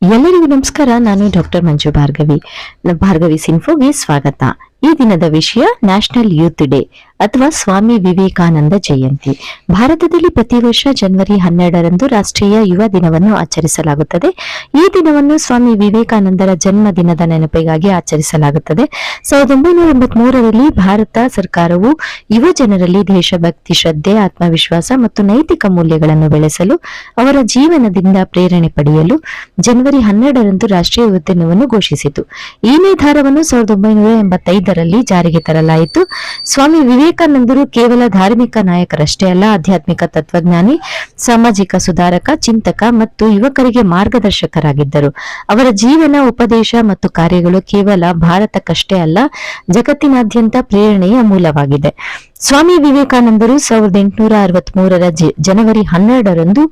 ಎಲ್ಲರಿಗೂ ನಮಸ್ಕಾರ. ನಾನು ಡಾಕ್ಟರ್ ಮಂಜು ಭಾರ್ಗವಿ ಸಿನ್ಫೋಗೆ ಸ್ವಾಗತ. ಈ ದಿನದ ವಿಷಯ ನ್ಯಾಷನಲ್ ಯೂತ್ ಡೇ ಅಥವಾ ಸ್ವಾಮಿ ವಿವೇಕಾನಂದ ಜಯಂತಿ. ಭಾರತದಲ್ಲಿ ಪ್ರತಿ ವರ್ಷ ಜನವರಿ 12ರಂದು ರಾಷ್ಟ್ರೀಯ ಯುವ ದಿನವನ್ನು ಆಚರಿಸಲಾಗುತ್ತದೆ. ಈ ದಿನವನ್ನು ಸ್ವಾಮಿ ವಿವೇಕಾನಂದರ ಜನ್ಮ ದಿನದ ನೆನಪಿಗಾಗಿ ಆಚರಿಸಲಾಗುತ್ತದೆ. 1983ರಲ್ಲಿ ಭಾರತ ಸರ್ಕಾರವು ಯುವ ಜನರಲ್ಲಿ ದೇಶಭಕ್ತಿ, ಶ್ರದ್ಧೆ, ಆತ್ಮವಿಶ್ವಾಸ ಮತ್ತು ನೈತಿಕ ಮೌಲ್ಯಗಳನ್ನು ಬೆಳೆಸಲು ಅವರ ಜೀವನದಿಂದ ಪ್ರೇರಣೆ ಪಡೆಯಲು ಜನವರಿ 12ರಂದು ರಾಷ್ಟ್ರೀಯ ಯುವ ದಿನವನ್ನು ಘೋಷಿಸಿತು. ಈ ನಿರ್ಧಾರವನ್ನು 1985ರಲ್ಲಿ ಜಾರಿಗೆ ತರಲಾಯಿತು. ಸ್ವಾಮಿ ವಿವೇಕಾನಂದರು ಕೇವಲ ಧಾರ್ಮಿಕ ನಾಯಕರಷ್ಟೇ ಅಲ್ಲ, ಆಧ್ಯಾತ್ಮಿಕ ತತ್ವಜ್ಞಾನಿ, ಸಾಮಾಜಿಕ ಸುಧಾರಕ, ಚಿಂತಕ ಮತ್ತು ಯುವಕರಿಗೆ ಮಾರ್ಗದರ್ಶಕರಾಗಿದ್ದರು. ಅವರ ಜೀವನ, ಉಪದೇಶ ಮತ್ತು ಕಾರ್ಯಗಳು ಕೇವಲ ಭಾರತಕ್ಕಷ್ಟೇ ಅಲ್ಲ, ಜಗತ್ತಿನಾದ್ಯಂತ ಪ್ರೇರಣೆಯ ಮೂಲವಾಗಿದೆ. ಸ್ವಾಮಿ ವಿವೇಕಾನಂದರು 1863ರ ಜನವರಿ 12ರಂದು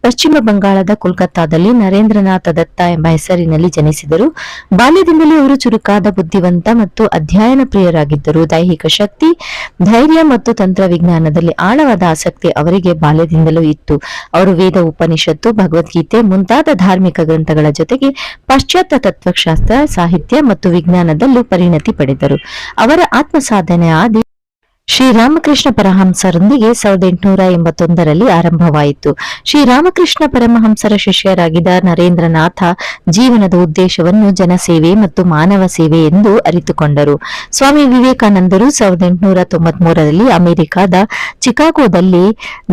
ಪಶ್ಚಿಮ ಬಂಗಾಳದ ಕೋಲ್ಕತ್ತಾದಲ್ಲಿ ನರೇಂದ್ರನಾಥ ದತ್ತ ಎಂಬ ಹೆಸರಿನಲ್ಲಿ ಜನಿಸಿದರು. ಬಾಲ್ಯದಿಂದಲೇ ಅವರು ಚುರುಕಾದ, ಬುದ್ಧಿವಂತ ಮತ್ತು ಅಧ್ಯಯನ ಪ್ರಿಯರಾಗಿದ್ದರು. ದೈಹಿಕ ಶಕ್ತಿ, ಧೈರ್ಯ ಮತ್ತು ತಂತ್ರವಿಜ್ಞಾನದಲ್ಲಿ ಆಳವಾದ ಆಸಕ್ತಿ ಅವರಿಗೆ ಬಾಲ್ಯದಿಂದಲೂ ಇತ್ತು. ಅವರು ವೇದ, ಉಪನಿಷತ್ತು, ಭಗವದ್ಗೀತೆ ಮುಂತಾದ ಧಾರ್ಮಿಕ ಗ್ರಂಥಗಳ ಜೊತೆಗೆ ಪಾಶ್ಚಾತ್ಯ ತತ್ವಶಾಸ್ತ್ರ, ಸಾಹಿತ್ಯ ಮತ್ತು ವಿಜ್ಞಾನದಲ್ಲೂ ಪರಿಣತಿ ಪಡೆದರು. ಅವರ ಆತ್ಮ ಸಾಧನೆ ಆದಿ ಶ್ರೀರಾಮಕೃಷ್ಣ ಪರಮಹಂಸರೊಂದಿಗೆ 1881ರಲ್ಲಿ ಆರಂಭವಾಯಿತು. ಶ್ರೀರಾಮಕೃಷ್ಣ ಪರಮಹಂಸರ ಶಿಷ್ಯರಾಗಿದ್ದ ನರೇಂದ್ರನಾಥ ಜೀವನದ ಉದ್ದೇಶವನ್ನು ಜನಸೇವೆ ಮತ್ತು ಮಾನವ ಸೇವೆ ಎಂದು ಅರಿತುಕೊಂಡರು. ಸ್ವಾಮಿ ವಿವೇಕಾನಂದರು 1893ರಲ್ಲಿ ಅಮೆರಿಕದ ಚಿಕಾಗೋದಲ್ಲಿ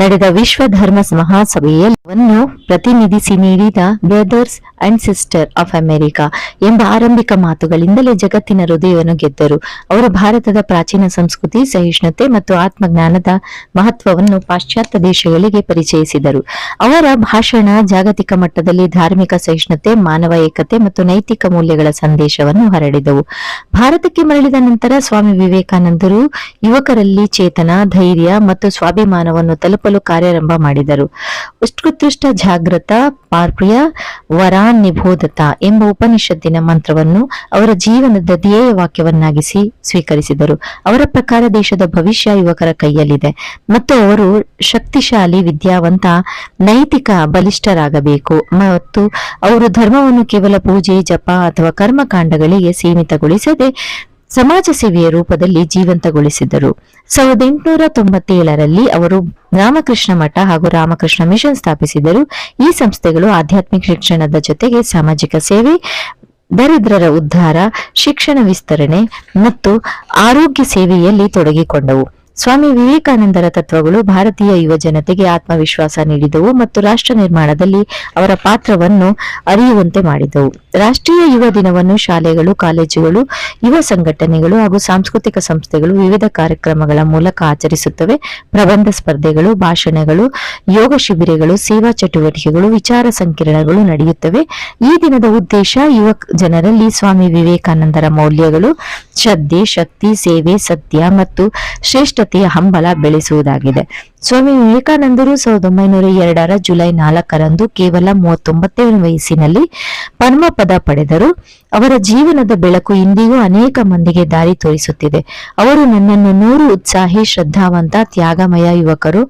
ನಡೆದ ವಿಶ್ವ ಧರ್ಮ ಮಹಾಸಭೆಯನ್ನು ಪ್ರತಿನಿಧಿಸಿ ನೀಡಿದ brothers and sister of America ಎಂಬ ಆರಂಭಿಕ ಮಾತುಗಳಿಂದಲೇ ಜಗತ್ತಿನ ಹೃದಯವನ್ನು ಗೆದ್ದರು. ಅವರು ಭಾರತದ ಪ್ರಾಚೀನ ಸಂಸ್ಕೃತಿ, ಸಹಿಷ್ಣುತೆ ಮತ್ತು ಆತ್ಮಜ್ಞಾನದ ಮಹತ್ವವನ್ನು ಪಾಶ್ಚಾತ್ಯ ದೇಶಗಳಿಗೆ ಪರಿಚಯಿಸಿದರು. ಅವರ ಭಾಷಣ ಜಾಗತಿಕ ಮಟ್ಟದಲ್ಲಿ ಧಾರ್ಮಿಕ ಸಹಿಷ್ಣುತೆ, ಮಾನವ ಏಕತೆ ಮತ್ತು ನೈತಿಕ ಮೌಲ್ಯಗಳ ಸಂದೇಶವನ್ನು ಹರಡಿದವು. ಭಾರತಕ್ಕೆ ಮರಳಿದ ನಂತರ ಸ್ವಾಮಿ ವಿವೇಕಾನಂದರು ಯುವಕರಲ್ಲಿ ಚೇತನ, ಧೈರ್ಯ ಮತ್ತು ಸ್ವಾಭಿಮಾನವನ್ನು ತಲುಪಲು ಕಾರ್ಯಾರಂಭ ಮಾಡಿದರು. ಉತ್ಕೃಷ್ಟ ಜಾಗೃತ ಪಾರ್ಪ್ರಿಯ ವರಾನ್ ನಿಬೋಧತ ಎಂಬ ಉಪನಿಷತ್ತಿನ ಮಂತ್ರವನ್ನು ಅವರ ಜೀವನದ ಧ್ಯೇಯ ವಾಕ್ಯವನ್ನಾಗಿಸಿ ಸ್ವೀಕರಿಸಿದರು. ಅವರ ಪ್ರಕಾರ ದೇಶದ ಭವಿಷ್ಯ ಯುವಕರ ಕೈಯಲ್ಲಿದೆ ಮತ್ತು ಅವರು ಶಕ್ತಿಶಾಲಿ, ವಿದ್ಯಾವಂತ, ನೈತಿಕ ಬಲಿಷ್ಠರಾಗಬೇಕು ಮತ್ತು ಅವರು ಧರ್ಮವನ್ನು ಕೇವಲ ಪೂಜೆ, ಜಪ ಅಥವಾ ಕರ್ಮಕಾಂಡಗಳಿಗೆ ಸೀಮಿತಗೊಳಿಸದೆ ಸಮಾಜ ಸೇವೆಯ ರೂಪದಲ್ಲಿ ಜೀವಂತಗೊಳಿಸಿದರು. 1897ರಲ್ಲಿ ಅವರು ರಾಮಕೃಷ್ಣ ಮಠ ಹಾಗೂ ರಾಮಕೃಷ್ಣ ಮಿಷನ್ ಸ್ಥಾಪಿಸಿದರು. ಈ ಸಂಸ್ಥೆಗಳು ಆಧ್ಯಾತ್ಮಿಕ ಶಿಕ್ಷಣದ ಜೊತೆಗೆ ಸಾಮಾಜಿಕ ಸೇವೆ, ದರಿದ್ರರ ಉದ್ಧಾರ, ಶಿಕ್ಷಣ ವಿಸ್ತರಣೆ ಮತ್ತು ಆರೋಗ್ಯ ಸೇವೆಯಲ್ಲಿ ತೊಡಗಿಕೊಂಡವು. ಸ್ವಾಮಿ ವಿವೇಕಾನಂದರ ತತ್ವಗಳು ಭಾರತೀಯ ಯುವ ಜನತೆಗೆ ಆತ್ಮವಿಶ್ವಾಸ ನೀಡಿದವು ಮತ್ತು ರಾಷ್ಟ್ರ ನಿರ್ಮಾಣದಲ್ಲಿ ಅವರ ಪಾತ್ರವನ್ನು ಅರಿಯುವಂತೆ ಮಾಡಿದವು. ರಾಷ್ಟ್ರೀಯ ಯುವ ದಿನವನ್ನು ಶಾಲೆಗಳು, ಕಾಲೇಜುಗಳು, ಯುವ ಸಂಘಟನೆಗಳು ಹಾಗೂ ಸಾಂಸ್ಕೃತಿಕ ಸಂಸ್ಥೆಗಳು ವಿವಿಧ ಕಾರ್ಯಕ್ರಮಗಳ ಮೂಲಕ ಆಚರಿಸುತ್ತವೆ. ಪ್ರಬಂಧ ಸ್ಪರ್ಧೆಗಳು, ಭಾಷಣಗಳು, ಯೋಗ ಶಿಬಿರಗಳು, ಸೇವಾ ಚಟುವಟಿಕೆಗಳು, ವಿಚಾರ ಸಂಕಿರಣಗಳು ನಡೆಯುತ್ತವೆ. ಈ ದಿನದ ಉದ್ದೇಶ ಯುವ ಜನರಲ್ಲಿ ಸ್ವಾಮಿ ವಿವೇಕಾನಂದರ ಮೌಲ್ಯಗಳು, ಶ್ರದ್ಧೆ, ಶಕ್ತಿ, ಸೇವೆ, ಸತ್ಯ ಮತ್ತು ಶ್ರೇಷ್ಠತೆಯ ಹಂಬಲ ಬೆಳೆಸುವುದಾಗಿದೆ. ಸ್ವಾಮಿ ವಿವೇಕಾನಂದರು 1902ರ ಜುಲೈ 4ರಂದು ಕೇವಲ 39ನೇ ವಯಸ್ಸಿನಲ್ಲಿ ಪರಮಪದ ಪಡೆದರು. ಅವರ ಜೀವನದ ಬೆಳಕು ಇಂದಿಗೂ ಅನೇಕ ಮಂದಿಗೆ ದಾರಿ ತೋರಿಸುತ್ತಿದೆ. ಅವರು ನನ್ನನ್ನು 100 ಉತ್ಸಾಹಿ, ಶ್ರದ್ಧಾವಂತ, ತ್ಯಾಗಮಯ ಯುವಕರು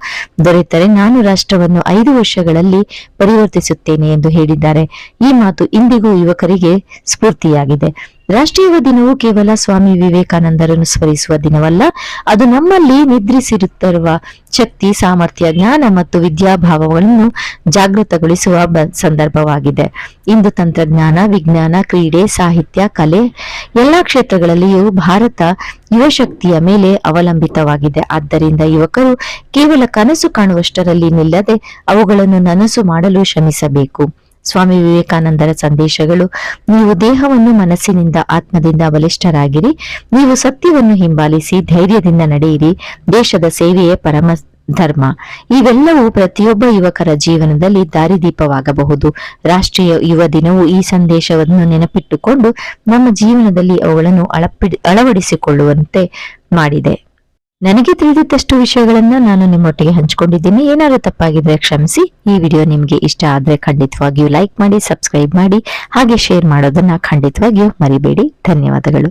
ದೊರೆತರೆ ನಾನು ರಾಷ್ಟ್ರವನ್ನು 5 ವರ್ಷಗಳಲ್ಲಿ ಪರಿವರ್ತಿಸುತ್ತೇನೆ ಎಂದು ಹೇಳಿದ್ದಾರೆ. ಈ ಮಾತು ಇಂದಿಗೂ ಯುವಕರಿಗೆ ಸ್ಫೂರ್ತಿಯಾಗಿದೆ. ರಾಷ್ಟ್ರೀಯ ಯುವ ದಿನವು ಕೇವಲ ಸ್ವಾಮಿ ವಿವೇಕಾನಂದರನ್ನು ಸ್ಮರಿಸುವ ದಿನವಲ್ಲ, ಅದು ನಮ್ಮಲ್ಲಿ ನಿದ್ರಿಸಿರುತ್ತಿರುವ ಶಕ್ತಿ, ಸಾಮರ್ಥ್ಯ, ಜ್ಞಾನ ಮತ್ತು ವಿದ್ಯಾಭಾವಗಳನ್ನು ಜಾಗೃತಗೊಳಿಸುವ ಸಂದರ್ಭವಾಗಿದೆ. ಇಂದು ತಂತ್ರಜ್ಞಾನ, ವಿಜ್ಞಾನ, ಕ್ರೀಡೆ, ಸಾಹಿತ್ಯ, ಕಲೆ ಎಲ್ಲಾ ಕ್ಷೇತ್ರಗಳಲ್ಲಿಯೂ ಭಾರತ ಯುವ ಶಕ್ತಿಯ ಮೇಲೆ ಅವಲಂಬಿತವಾಗಿದೆ. ಆದ್ದರಿಂದ ಯುವಕರು ಕೇವಲ ಕನಸು ಕಾಣುವಷ್ಟರಲ್ಲಿ ನಿಲ್ಲದೆ ಅವುಗಳನ್ನು ನನಸು ಮಾಡಲು ಶ್ರಮಿಸಬೇಕು. ಸ್ವಾಮಿ ವಿವೇಕಾನಂದರ ಸಂದೇಶಗಳು: ನೀವು ದೇಹವನ್ನು, ಮನಸ್ಸಿನಿಂದ, ಆತ್ಮದಿಂದ ಬಲಿಷ್ಠರಾಗಿರಿ. ನೀವು ಸತ್ಯವನ್ನು ಹಿಂಬಾಲಿಸಿ ಧೈರ್ಯದಿಂದ ನಡೆಯಿರಿ. ದೇಶದ ಸೇವೆಯೇ ಪರಮ ಧರ್ಮ. ಇವೆಲ್ಲವೂ ಪ್ರತಿಯೊಬ್ಬ ಯುವಕರ ಜೀವನದಲ್ಲಿ ದಾರಿದೀಪವಾಗಬಹುದು. ರಾಷ್ಟ್ರೀಯ ಯುವ ದಿನವು ಈ ಸಂದೇಶವನ್ನು ನೆನಪಿಟ್ಟುಕೊಂಡು ನಮ್ಮ ಜೀವನದಲ್ಲಿ ಅವುಗಳನ್ನು ಅಳವಡಿಸಿಕೊಳ್ಳುವಂತೆ ಮಾಡಿದೆ. ನನಗೆ ತಿಳಿದಿದ್ದಷ್ಟು ವಿಷಯಗಳನ್ನ ನಾನು ನಿಮ್ಮೊಟ್ಟಿಗೆ ಹಂಚಿಕೊಂಡಿದ್ದೀನಿ. ಏನಾದರೂ ತಪ್ಪಾಗಿದ್ರೆ ಕ್ಷಮಿಸಿ. ಈ ವಿಡಿಯೋ ನಿಮ್ಗೆ ಇಷ್ಟ ಆದ್ರೆ ಖಂಡಿತವಾಗಿಯೂ ಲೈಕ್ ಮಾಡಿ, ಸಬ್ಸ್ಕ್ರೈಬ್ ಮಾಡಿ, ಹಾಗೆ ಶೇರ್ ಮಾಡೋದನ್ನ ಖಂಡಿತವಾಗಿಯೂ ಮರಿಬೇಡಿ. ಧನ್ಯವಾದಗಳು.